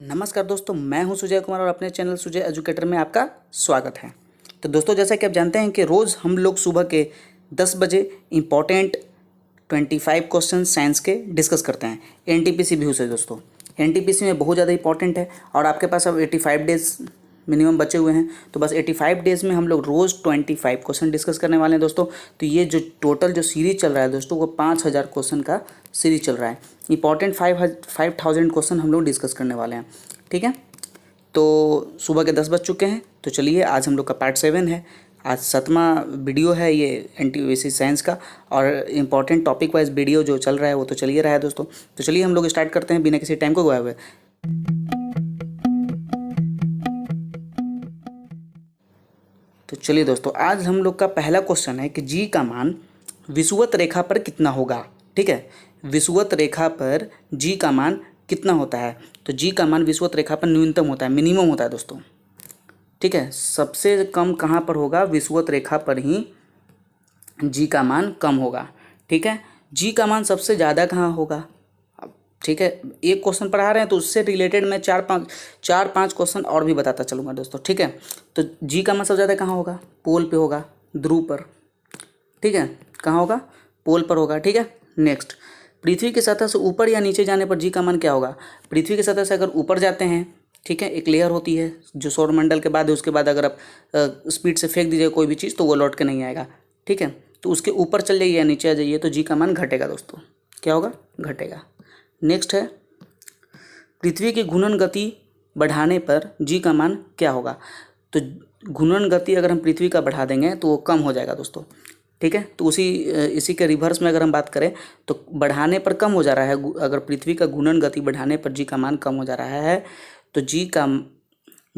नमस्कार दोस्तों, मैं हूं सुजय कुमार और अपने चैनल सुजय एजुकेटर में आपका स्वागत है। तो दोस्तों, जैसा कि आप जानते हैं कि रोज़ हम लोग सुबह के 10 बजे इम्पॉर्टेंट 25 क्वेश्चन साइंस के डिस्कस करते हैं एनटीपीसी व्यू से। दोस्तों, एनटीपीसी में बहुत ज़्यादा इंपॉर्टेंट है और आपके पास अब 85 डेज मिनिमम बचे हुए हैं। तो बस 85 डेज़ में हम लोग रोज़ 25 क्वेश्चन डिस्कस करने वाले हैं दोस्तों। तो ये जो टोटल जो सीरीज चल रहा है दोस्तों, वो 5000 क्वेश्चन का सीरीज चल रहा है। इंपॉर्टेंट 5000 क्वेश्चन हम लोग डिस्कस करने वाले हैं, ठीक है। तो सुबह के 10 बज चुके हैं, तो चलिए आज हम लोग का पार्ट 7 है। आज 7वां वीडियो है ये एनटीपीसी साइंस का, और इम्पॉर्टेंट टॉपिक वाइज वीडियो जो चल रहा है वो तो चल ही रहा है दोस्तों। तो चलिए हम लोग स्टार्ट करते हैं बिना किसी टाइम को गवाए हुए। तो चलिए दोस्तों, आज हम लोग का पहला क्वेश्चन है कि जी का मान विषुवत रेखा पर कितना होगा। ठीक है, विषुवत रेखा पर जी का मान कितना होता है। तो जी का मान विषुवत रेखा पर न्यूनतम होता है, मिनिमम होता है दोस्तों। ठीक है, सबसे कम कहाँ पर होगा, विषुवत रेखा पर ही जी का मान कम होगा। ठीक है, जी का मान सबसे ज़्यादा कहाँ होगा। ठीक है, एक क्वेश्चन पढ़ा रहे हैं तो उससे रिलेटेड मैं चार पाँच क्वेश्चन और भी बताता चलूँगा दोस्तों। ठीक है, तो जी का मान सबसे ज़्यादा कहाँ होगा, पोल पे होगा, ध्रुव पर। ठीक है, कहाँ होगा, पोल पर होगा। ठीक है, नेक्स्ट, पृथ्वी की सतह से ऊपर या नीचे जाने पर जी का मान क्या होगा। पृथ्वी की सतह से अगर ऊपर जाते हैं, ठीक है, एक लेयर होती है जो सौरमंडल के बाद है, उसके बाद अगर आप स्पीड से फेंक दीजिए कोई भी चीज़ तो वो लौट के नहीं आएगा। ठीक है, तो उसके ऊपर चल जाइए या नीचे आ जाइए तो जी का मान घटेगा दोस्तों। क्या होगा, घटेगा। नेक्स्ट है, पृथ्वी की घूर्णन गति बढ़ाने पर जी का मान क्या होगा। तो घूर्णन गति अगर हम पृथ्वी का बढ़ा देंगे तो वो कम हो जाएगा दोस्तों। ठीक है, तो इसी के रिवर्स में अगर हम बात करें तो बढ़ाने पर कम हो जा रहा है। अगर पृथ्वी का घूर्णन गति बढ़ाने पर जी का मान कम हो जा रहा है, तो जी का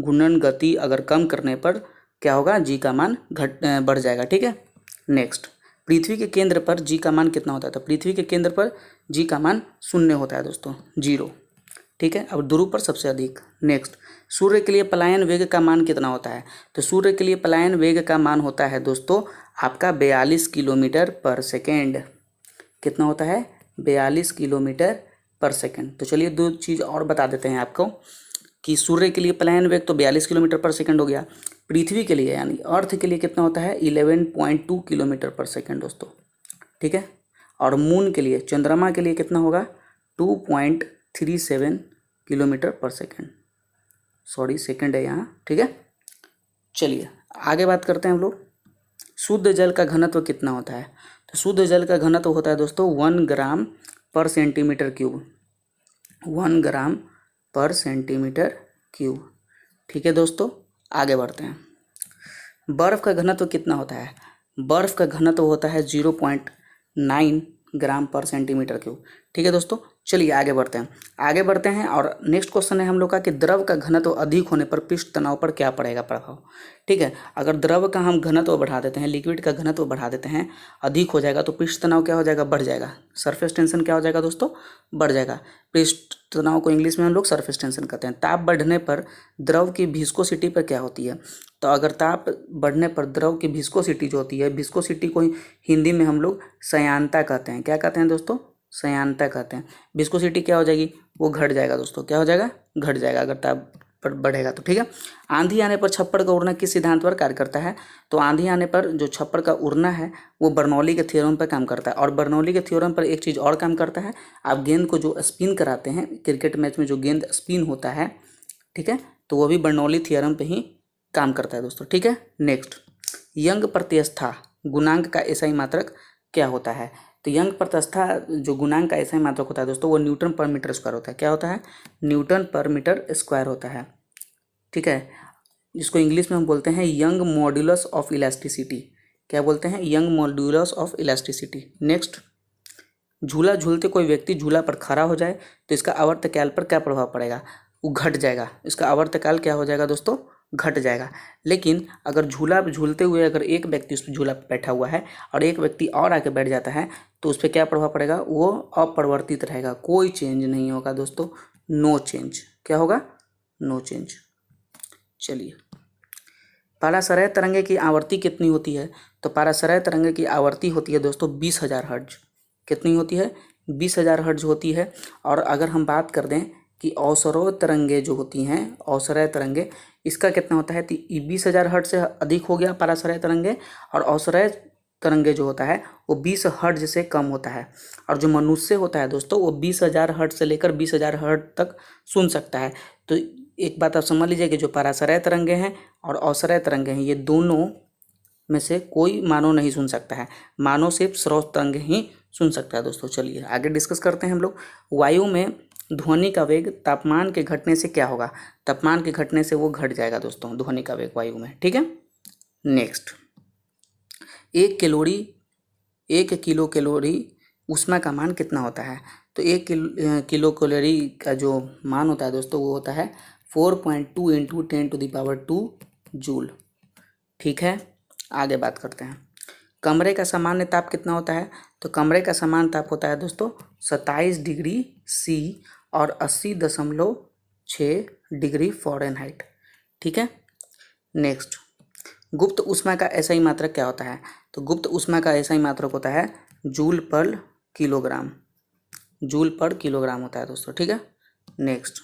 घूर्णन गति अगर कम करने पर क्या होगा, जी का मान बढ़ जाएगा। ठीक है, नेक्स्ट, पृथ्वी के केंद्र पर जी का मान कितना होता है। तो पृथ्वी के केंद्र पर जी का मान 0 होता है दोस्तों, 0। ठीक है, अब ध्रुव पर सबसे अधिक। नेक्स्ट, सूर्य के लिए पलायन वेग का मान कितना होता है। तो सूर्य के लिए पलायन वेग का मान होता है दोस्तों आपका 42 किलोमीटर पर सेकेंड। कितना होता है, 42 किलोमीटर पर सेकेंड। तो चलिए दो चीज़ और बता देते हैं आपको कि सूर्य के लिए पलायन वेग तो 42 किलोमीटर पर सेकेंड हो गया। पृथ्वी के लिए यानी अर्थ के लिए कितना होता है, 11.2 किलोमीटर पर सेकेंड दोस्तों। ठीक है, और मून के लिए, चंद्रमा के लिए कितना होगा, 2.37 किलोमीटर पर सेकेंड। सॉरी, सेकेंड है यहाँ। ठीक है, चलिए आगे बात करते हैं हम लोग। शुद्ध जल का घनत्व कितना होता है। तो शुद्ध जल का घनत्व होता है दोस्तों 1 ग्राम पर सेंटीमीटर क्यूब। 1 ग्राम पर सेंटीमीटर क्यूब। ठीक है दोस्तों, आगे बढ़ते हैं। बर्फ़ का घनत्व कितना होता है। बर्फ़ का घनत्व होता है 0.9 ग्राम पर सेंटीमीटर क्यूब। ठीक है दोस्तों, चलिए आगे बढ़ते हैं और नेक्स्ट क्वेश्चन है हम लोग का कि द्रव का घनत्व अधिक होने पर पृष्ठ तनाव पर क्या पड़ेगा प्रभाव। ठीक है, अगर द्रव का हम घनत्व बढ़ा देते हैं, लिक्विड का घनत्व बढ़ा देते हैं, अधिक हो जाएगा तो पृष्ठ तनाव क्या हो जाएगा, बढ़ जाएगा। सरफेस टेंशन क्या हो जाएगा दोस्तों, बढ़ जाएगा। पृष्ठ तनाव को इंग्लिश में हम लोग सरफेस टेंशन कहते हैं। ताप बढ़ने पर द्रव की विस्कोसिटी पर क्या होती है। तो अगर ताप बढ़ने पर द्रव की विस्कोसिटी जो होती है, विस्कोसिटी को हिंदी में हम लोग सयांता कहते हैं। क्या कहते हैं दोस्तों, सयांता कहते हैं। विस्कोसिटी क्या हो जाएगी, वो घट जाएगा दोस्तों। क्या हो जाएगा, घट जाएगा अगर ताप बढ़ेगा तो। ठीक है, आंधी आने पर छप्पर का उड़ना किस सिद्धांत पर कार्य करता है। तो आंधी आने पर जो छप्पर का उड़ना है वो बर्नौली के थ्योरम पर काम करता है। और बर्नौली के थ्योरम पर एक चीज़ और काम करता है, आप गेंद को जो स्पिन कराते हैं क्रिकेट मैच में, जो गेंद स्पिन होता है, ठीक है, तो वो भी बर्नौली थ्योरम पर ही काम करता है दोस्तों। ठीक है, नेक्स्ट, यंग प्रत्यस्था गुणांक का एसआई मात्रक क्या होता है। तो यंग प्रत्यस्था जो गुणांक का एसआई मात्रक होता है दोस्तों, वो न्यूटन पर मीटर स्क्वायर होता है। क्या होता है, न्यूटन पर मीटर स्क्वायर होता है। ठीक है, जिसको इंग्लिश में हम बोलते हैं यंग मॉड्यूलस ऑफ इलास्टिसिटी। क्या बोलते हैं, young modulus of elasticity. Next, झूला झूलते कोई व्यक्ति झूला पर खड़ा हो जाए तो इसका आवर्तकाल पर क्या प्रभाव पड़ेगा, वो घट जाएगा। इसका आवर्तकाल क्या हो जाएगा दोस्तों, घट जाएगा। लेकिन अगर झूला झूलते हुए अगर एक व्यक्ति उस झूला पर बैठा हुआ है और एक व्यक्ति और आके बैठ जाता है तो उस पर क्या प्रभाव पड़ेगा, वो अपरिवर्तित रहेगा, कोई चेंज नहीं होगा दोस्तों, नो चेंज। क्या होगा, नो चेंज। चलिए, पारासरय तरंगे की आवृत्ति कितनी होती है। तो पारासरय तरंगे की आवृत्ति होती है दोस्तों 20,000 हर्ट्ज। कितनी होती है, 20,000 हर्ट्ज होती है। और अगर हम बात कर दें कि अवसरोय तरंगे जो होती हैं, अवसरय तरंगे, इसका कितना होता है 20,000 हर्ट्ज से अधिक हो गया परासरय तरंगे, और अवसरय तरंगे जो होता है वो 20 हर्ट्ज से कम होता है। और जो मनुष्य होता है दोस्तों वो 20,000 हर्ट्ज से लेकर 20,000 हर्ट्ज तक सुन सकता है। तो एक बात आप समझ लीजिए कि जो परासरय तरंगे हैं और अवसरय तरंगे हैं, ये दोनों में से कोई मानव नहीं सुन सकता है, मानव सिर्फ श्रव्य तरंग ही सुन सकता है दोस्तों। चलिए आगे डिस्कस करते हैं हम लोग। वायु में ध्वनि का वेग तापमान के घटने से क्या होगा, तापमान के घटने से वो घट जाएगा दोस्तों, ध्वनि का वेग वायु में, ठीक है। नेक्स्ट, 1 किलो कैलोरी ऊष्मा का मान कितना होता है। तो 1 किलो कैलोरी का जो मान होता है दोस्तों वो होता है 4.2 × 10⁻² जूल, ठीक है। आगे बात करते हैं, कमरे का सामान्य ताप कितना होता है। तो कमरे का सामान्य ताप होता है दोस्तों 27 डिग्री सी और 80.6 डिग्री फ़ारेनहाइट, ठीक है। नेक्स्ट, गुप्त ऊष्मा का SI मात्रक क्या होता है। तो गुप्त ऊष्मा का SI मात्रक होता है जूल पर किलोग्राम, जूल पर किलोग्राम होता है दोस्तों, ठीक है। नेक्स्ट,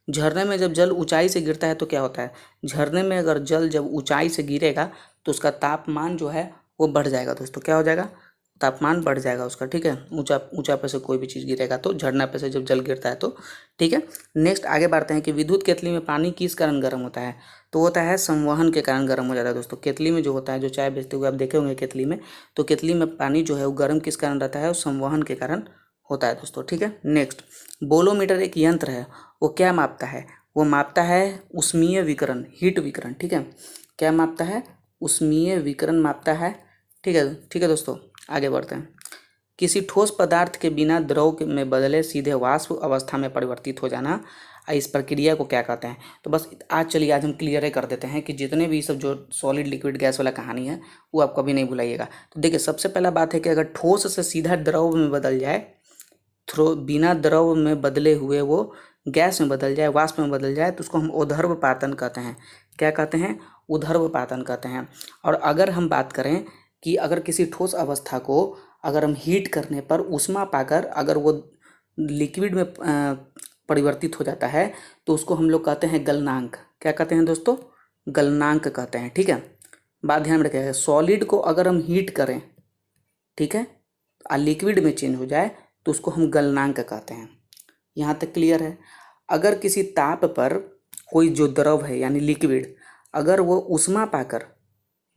झरने में जब जल ऊंचाई से गिरता है तो क्या होता है। झरने में अगर जल जब ऊंचाई से गिरेगा तो उसका तापमान जो है वो बढ़ जाएगा दोस्तों, क्या हो जाएगा, तापमान बढ़ जाएगा उसका, ठीक है। ऊंचा पे से कोई भी चीज़ गिरेगा तो, झरना पे से जब जल गिरता है तो, ठीक है। नेक्स्ट आगे बढ़ते हैं कि विद्युत केतली में पानी किस कारण गर्म होता है। तो होता है संवहन के कारण गर्म हो जाता है दोस्तों। केतली में जो होता है, जो चाय बेचते हुए आप देखे होंगे केतली में, तो केतली में पानी जो है वो गर्म किस कारण रहता है, वो संवहन के कारण होता है दोस्तों, ठीक है। नेक्स्ट, बोलोमीटर एक यंत्र है, वो क्या मापता है। वो मापता है ऊष्मीय विकिरण, हीट विकिरण, ठीक है। क्या मापता है, ऊष्मीय विकिरण मापता है, ठीक है, ठीक है दोस्तों। आगे बढ़ते हैं, किसी ठोस पदार्थ के बिना द्रव में बदले सीधे वाष्प अवस्था में परिवर्तित हो जाना, इस प्रक्रिया को क्या कहते हैं। तो बस चलिए आज हम क्लियर कर देते हैं कि जितने भी सब जो सॉलिड लिक्विड गैस वाला कहानी है वो आप कभी नहीं भुलाइएगा। तो देखिए सबसे पहला बात है कि अगर ठोस से सीधा द्रव में बदल जाए, बिना द्रव में बदले हुए वो गैस में बदल जाए, वाष्प में बदल जाए, तो उसको हम ऊर्ध्वपातन कहते हैं। क्या कहते हैं, ऊर्ध्वपातन कहते हैं। और अगर हम बात करें कि अगर किसी ठोस अवस्था को अगर हम हीट करने पर ऊष्मा पाकर अगर वो लिक्विड में परिवर्तित हो जाता है तो उसको हम लोग कहते हैं गलनांक। क्या कहते हैं दोस्तों, गलनांक कहते हैं, ठीक है। बात ध्यान में रखिएगा, सॉलिड को अगर हम हीट करें, ठीक है, लिक्विड में चेंज हो जाए तो उसको हम गलनांक कहते हैं। यहाँ तक क्लियर है। अगर किसी ताप पर कोई जो द्रव है यानी लिक्विड, अगर वो ऊष्मा पाकर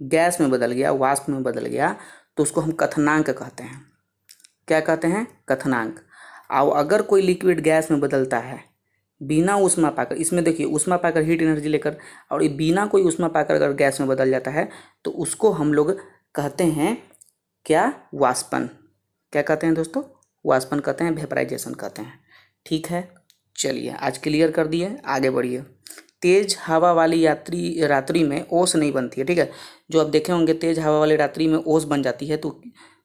गैस में बदल गया, वाष्प में बदल गया, तो उसको हम क्वथनांक कहते हैं। क्या कहते हैं, क्वथनांक। और अगर कोई लिक्विड गैस में बदलता है बिना ऊष्मा पाकर, इसमें देखिए ऊष्मा पाकर हीट एनर्जी लेकर, और ये बिना कोई ऊष्मा पाकर अगर गैस में बदल जाता है तो उसको हम लोग कहते हैं क्या, वाष्पन। क्या कहते हैं दोस्तों, वाष्पन कहते हैं, वेपराइजेशन कहते हैं, ठीक है। चलिए आज क्लियर कर दिए, आगे बढ़िए। तेज हवा वाली रात्रि में ओस नहीं बनती है, ठीक है। जो आप देखे होंगे तेज हवा वाली रात्रि में ओस बन जाती है, तो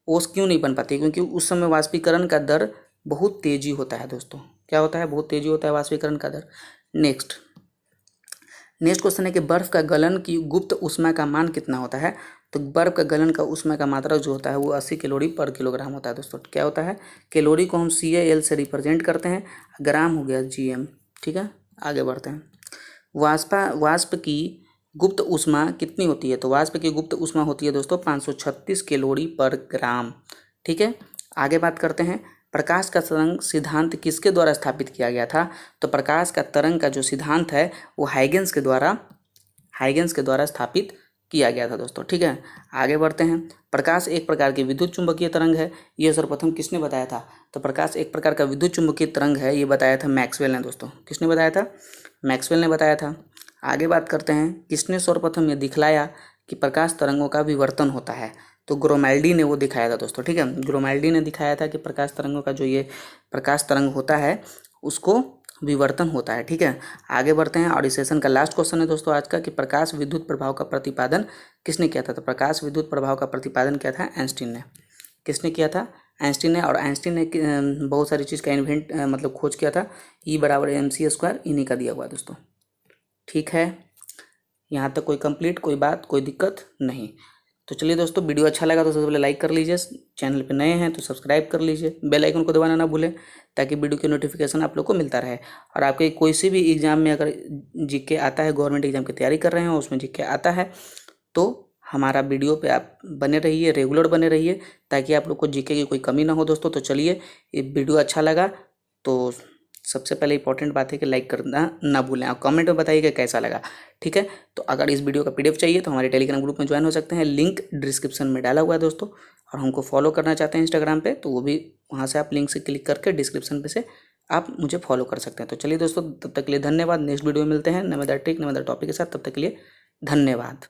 ओस क्यों नहीं बन पाती, क्योंकि उस समय वाष्पीकरण का दर बहुत तेजी होता है दोस्तों। क्या होता है, बहुत तेजी होता है वाष्पीकरण का दर। नेक्स्ट क्वेश्चन है कि बर्फ का गलन की गुप्त ऊष्मा का मान कितना होता है। तो बर्फ का गलन का ऊष्मा का मात्रा जो होता है वो 80 कैलोरी पर किलोग्राम होता है दोस्तों। क्या होता है, कैलोरी को हम CAL से रिप्रेजेंट करते हैं, ग्राम हो गया GM, ठीक है। आगे बढ़ते हैं, वाष्प की गुप्त ऊष्मा कितनी होती है। तो वाष्प की गुप्त ऊष्मा होती है दोस्तों 536 कैलोरी पर ग्राम, ठीक है। आगे बात करते हैं, प्रकाश का तरंग सिद्धांत किसके द्वारा स्थापित किया गया था। तो प्रकाश का तरंग का जो सिद्धांत है वो हाइगेंस के द्वारा स्थापित किया गया था दोस्तों, ठीक है। आगे बढ़ते हैं, प्रकाश एक प्रकार की विद्युत चुंबकीय तरंग है, ये सर्वप्रथम किसने बताया था। तो प्रकाश एक प्रकार का विद्युत चुंबकीय तरंग है, ये बताया था मैक्सवेल ने दोस्तों। किसने बताया था, मैक्सवेल ने बताया था। आगे बात करते हैं, किसने सर्वप्रथम ये दिखलाया कि प्रकाश तरंगों का विवर्तन होता है। तो ग्रोमेल्डी ने वो दिखाया था दोस्तों, ठीक है। ग्रोमेल्डी ने दिखाया था कि प्रकाश तरंगों का जो ये प्रकाश तरंग होता है उसको विवर्तन होता है, ठीक है। आगे बढ़ते हैं, और इस सेशन का लास्ट क्वेश्चन है दोस्तों आज का कि प्रकाश विद्युत प्रभाव का प्रतिपादन किसने किया था। तो प्रकाश विद्युत प्रभाव का प्रतिपादन किया था आइंस्टीन ने। किसने किया था, आइंस्टीन ने। और आइंस्टीन ने बहुत सारी चीज़ का मतलब खोज किया था। E = mc² इन्हीं का दिया हुआ दोस्तों, ठीक है। यहाँ तक कोई कंप्लीट, कोई बात, कोई दिक्कत नहीं। तो तो चलिए दोस्तों, वीडियो अच्छा लगा तो सबसे पहले लाइक कर लीजिए, चैनल पे नए हैं तो सब्सक्राइब कर लीजिए, बेल आइकन को दबाना ना भूलें ताकि वीडियो की नोटिफिकेशन आप लोग को मिलता रहे। और आपके कोई सी भी एग्ज़ाम में अगर जीके आता है, गवर्नमेंट एग्जाम की तैयारी कर रहे हैं उसमें जीके आता है, तो हमारा वीडियो पे आप बने रहिए, रेगुलर बने रहिए, ताकि आप लोग को जीके की कोई कमी ना हो दोस्तों। तो चलिए, ये वीडियो अच्छा लगा तो सबसे पहले इंपॉर्टेंट बात है कि लाइक करना ना भूलें, और कमेंट में बताइए कि कैसा लगा। ठीक है, तो अगर इस वीडियो का पीडीएफ चाहिए तो हमारे टेलीग्राम ग्रुप में ज्वाइन हो सकते हैं, लिंक डिस्क्रिप्शन में डाला हुआ है दोस्तों। और हमको फॉलो करना चाहते हैं इंस्टाग्राम पे, तो वो भी वहाँ से आप लिंक से क्लिक करके डिस्क्रिप्शन पे से आप मुझे फॉलो कर सकते हैं। तो चलिए दोस्तों, तब तक के लिए धन्यवाद। नेक्स्ट वीडियो में मिलते हैं नए ट्रिक नए टॉपिक के साथ, तब तक के लिए धन्यवाद।